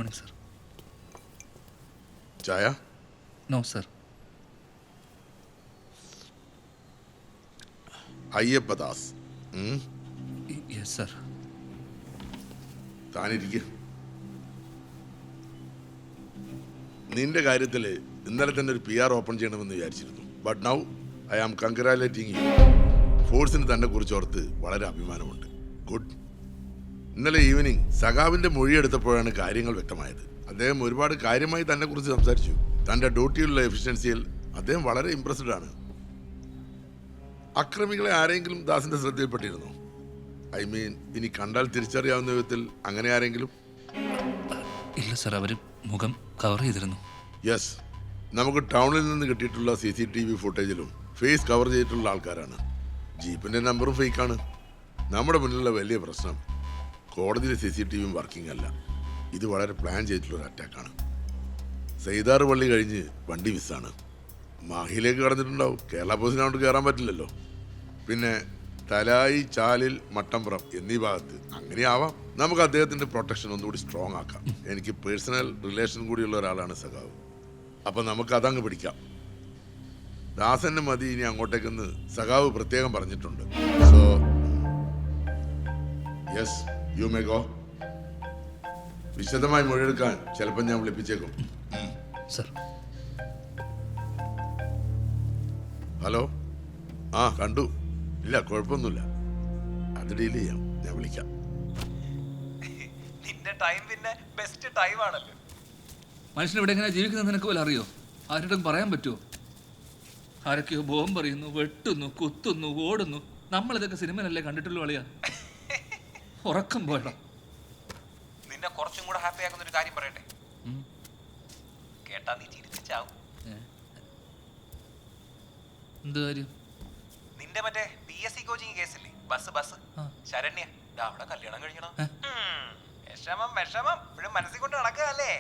Morning sir. ചായ? No sir. Ayyappadas. Yes sir. താനിരിക്കുക. നിന്റെ കാര്യത്തിൽ ഇന്നലെ തന്നെ ഒരു PR ഓപ്പൺ ചെയ്യണമെന്ന് വിചാരിച്ചിരുന്നു. But now I am congratulating you. ഫോഴ്സിന് തന്നെ കുറിച്ചോർത്ത് വളരെ അഭിമാനമുണ്ട്. ഗുഡ്. ഇന്നലെ ഈവനിങ് സഖാവിൻ്റെ മൊഴിയെടുത്തപ്പോഴാണ് കാര്യങ്ങൾ വ്യക്തമായത്. അദ്ദേഹം ഒരുപാട് കാര്യമായി തന്നെ കുറിച്ച് സംസാരിച്ചു. തൻ്റെ ഡ്യൂട്ടിയിലുള്ള എഫിഷ്യൻസിയിൽ അദ്ദേഹം വളരെ ഇംപ്രസ്ഡ് ആണ്. അക്രമികളെ ആരെങ്കിലും ദാസിൻ്റെ ശ്രദ്ധയിൽപ്പെട്ടിരുന്നോ? ഐ മീൻ, ഇനി കണ്ടാൽ തിരിച്ചറിയാവുന്ന വിധത്തിൽ അങ്ങനെ ആരെങ്കിലും? ഇല്ല സർ, അവർ മുഖം കവർ ചെയ്തിരുന്നു. യെസ്, നമുക്ക് ടൗണിൽ നിന്ന് കിട്ടിയിട്ടുള്ള CCTV ഫുട്ടേജിലും ഫേസ് കവർ ചെയ്തിട്ടുള്ള ആൾക്കാരാണ്. ജീപ്പിൻ്റെ നമ്പറും ഫേക്കാണ്. നമ്മുടെ മുന്നിലുള്ള വലിയ പ്രശ്നം കോടതിയിലെ CCTVയും വർക്കിംഗ് അല്ല. ഇത് വളരെ പ്ലാൻ ചെയ്തിട്ടുള്ളൊരു അറ്റാക്കാണ്. സൈതാറ് പള്ളി കഴിഞ്ഞ് വണ്ടി മിസ്സാണ്. മാഹിയിലേക്ക് കടന്നിട്ടുണ്ടാവും. കേരള പോലീസിനോട് കയറാൻ പറ്റില്ലല്ലോ. പിന്നെ തലായി, ചാലിൽ, മട്ടമ്പുറം എന്നീ ഭാഗത്ത് അങ്ങനെയാവാം. നമുക്ക് അദ്ദേഹത്തിൻ്റെ പ്രൊട്ടക്ഷൻ ഒന്നുകൂടി സ്ട്രോങ് ആക്കാം. എനിക്ക് പേഴ്സണൽ റിലേഷൻ കൂടിയുള്ള ഒരാളാണ് സഖാവ്. അപ്പം നമുക്ക് അതങ്ങ് പിടിക്കാം. ദാസന് മതി ഇനി അങ്ങോട്ടേക്കെന്ന് സഖാവ് പ്രത്യേകം പറഞ്ഞിട്ടുണ്ട്. So yes, you may go. വിശദമായി മൊഴിയെടുക്കാൻ ചിലപ്പോൾ ഞാൻ വിളിപ്പിച്ചേക്കും. സർ. ഹലോ. ആ, കണ്ടു. ഇല്ല, കുഴപ്പമൊന്നുമില്ല. അത് ഡീൽ ചെയ്യാം. ഞാൻ വിളിക്കാം. നിന്റെ ടൈം പിന്നെ ബെസ്റ്റ് ടൈം ആണല്ലോ. മനുഷ്യൻ ഇവിടെ എങ്ങനെ ജീവിക്കുന്നത് നിനക്ക് പോലെ അറിയോ? ആരുടെ പറയാൻ പറ്റുമോ? ആരൊക്കെയോ ബോംബ് പറയുന്നു, വെട്ടുന്നു, കുത്തുന്നു, ഓടുന്നു. നമ്മളിതൊക്കെ സിനിമയിലല്ലേ കണ്ടിട്ടുള്ളൂ കളിയാ. ഉറക്കം പോയടാ. നിന്നെ കുറച്ചും കൂടെ ഹാപ്പി ആക്കുന്ന ഒരു കാര്യം പറയട്ടെ. കേട്ടാ നീ ചിരിച്ചാവും. എന്ത് കാര്യം? നിന്റെ മറ്റേ PSC കോച്ചിങ് കേസില്ലേ, ബസ് ശരണ്യ, അവിടെ കല്യാണം കഴിക്കണം. വിഷമം ഇപ്പോഴും മനസ്സിൽ കൊണ്ട് നടക്കുകയല്ലേ.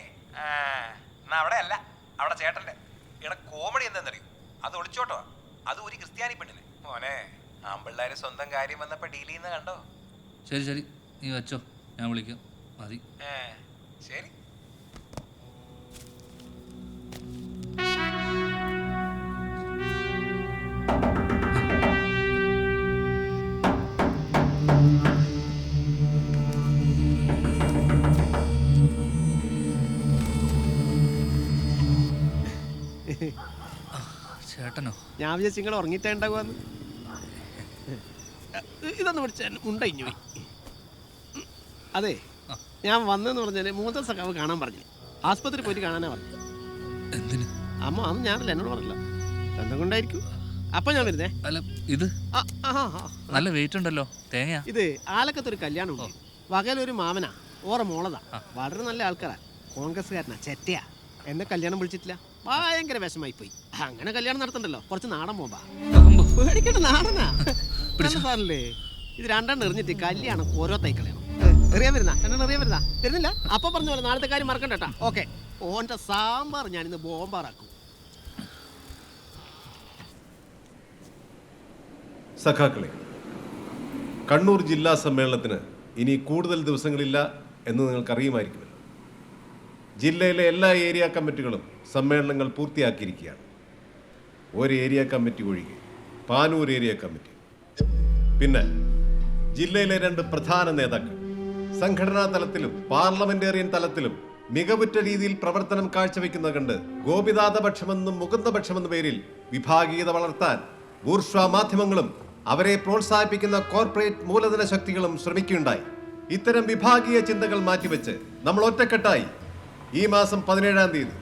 എന്നാ അവിടെ അല്ല, അവിടെ ചേട്ടന്റെ. ഇവിടെ കോമഡി എന്താണെന്നറിയോ? അത് ഒളിച്ചോട്ടോ. അത് ഒരു ക്രിസ്ത്യാനി പെണ്ണിനെ. മോനെ, ആമ്പിള്ളേര് സ്വന്തം കാര്യം വന്നപ്പോ ഡീൽ ചെയ്യുന്ന കണ്ടോ? ശരി, നീ വെച്ചോ, ഞാൻ വിളിക്കാം. മതി. ശരി. ചേട്ടനോ? ഞാൻ വിചാരിച്ചു നിങ്ങൾ ഉറങ്ങിയിട്ടുണ്ടാകുമെന്ന്. ഇതൊന്ന് പിടിച്ച ഉണ്ടഞ്ഞു പോയി. അതെ, ഞാൻ വന്നെന്ന് പറഞ്ഞാൽ മൂത്ത സഖാവ് കാണാൻ പറഞ്ഞു. ആസ്പത്രി പോയിട്ട് കാണാനാ പറഞ്ഞു. എന്തിന്? അമ്മ അന്ന് ഞാനല്ല, എന്നോട് പറഞ്ഞില്ല. ബന്ധം കൊണ്ടായിരിക്കും. അപ്പൊ ഞാൻ വരുന്നേ. അല്ല, ഇത് നല്ല വെയിറ്റ് ഉണ്ടല്ലോ. തേങ്ങ. ഇത് ആലക്കത്തൊരു കല്യാണം ഉണ്ട്. വകയിലൊരു മാമനാ, ഓറ മോളതാ. വളരെ നല്ല ആൾക്കാരാ. കോൺഗ്രസ്സുകാരനാ, ചെറ്റയാ. എന്നെ കല്യാണം വിളിച്ചിട്ടില്ല. ഭയങ്കര വിഷമായി പോയി. അങ്ങനെ കല്യാണം നടത്തണ്ടല്ലോ, കുറച്ച് നാടൻ പോകാ. പേടിക്കണ്ട, നാടനാ സാറല്ലേ. ഇത് രണ്ടെണ്ണം എറിഞ്ഞിട്ട് കല്യാണം ഓരോ തൈക്കളയണം. എറിയാൻ വരുന്ന വരുന്നില്ല. അപ്പൊ പറഞ്ഞ പോലെ നാളത്തെ കാര്യം മറക്കണ്ടട്ടാ. ഓക്കെ. ഓന്റെ സാമ്പാർ ഞാനിന്ന് ബോംബാറാക്കും. സഖാക്കളെ, കണ്ണൂർ ജില്ലാ സമ്മേളനത്തിന് ഇനി കൂടുതൽ ദിവസങ്ങളില്ല എന്ന് നിങ്ങൾക്കറിയുമായിരിക്കുമല്ലോ. ജില്ലയിലെ എല്ലാ ഏരിയ കമ്മിറ്റികളും സമ്മേളനങ്ങൾ പൂർത്തിയാക്കിയിരിക്കുകയാണ്. ഒരു ഏരിയ കമ്മിറ്റി ഒഴികെ, പാനൂർ ഏരിയ കമ്മിറ്റി. പിന്നെ ജില്ലയിലെ 2 പ്രധാന നേതാക്കൾ സംഘടനാ തലത്തിലും പാർലമെന്റേറിയൻ തലത്തിലും മികവുറ്റ രീതിയിൽ പ്രവർത്തനം കാഴ്ചവെക്കുന്നത് കണ്ട് ഗോപിനാഥപക്ഷമെന്നും മുകുന്ദപക്ഷമെന്ന പേരിൽ വിഭാഗീയത വളർത്താൻ ബൂർഷ്വാ മാധ്യമങ്ങളും അവരെ പ്രോത്സാഹിപ്പിക്കുന്ന കോർപ്പറേറ്റ് മൂലധന ശക്തികളും ശ്രമിക്കുകയുണ്ടായി. ഇത്തരം വിഭാഗീയ ചിന്തകൾ മാറ്റിവെച്ച് നമ്മൾ ഒറ്റക്കെട്ടായി ഈ മാസം 17-ാം തീയതി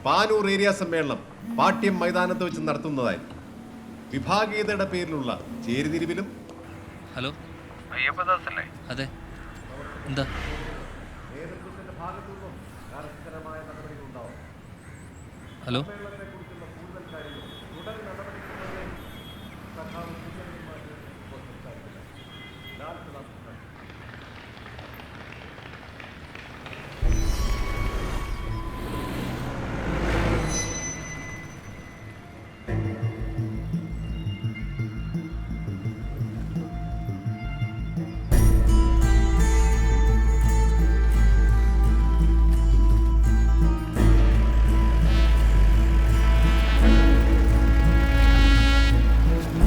പാനൂർ ഏരിയ സമ്മേളനം പാട്യം മൈതാനത്ത് വെച്ച് നടത്തുന്നതായിരിക്കും. വിഭാഗീയതയുടെ പേരിലുള്ള ചേരിതിരിവിലും. ഹലോ, അയ്യപ്പദാസ് അല്ലേ? അതെ. എന്താ? നേതൃത്വത്തിന്റെ ഭാഗത്തുനിന്നും കർശനമായ നടപടികൾ ഉണ്ടാവും. ഹലോ.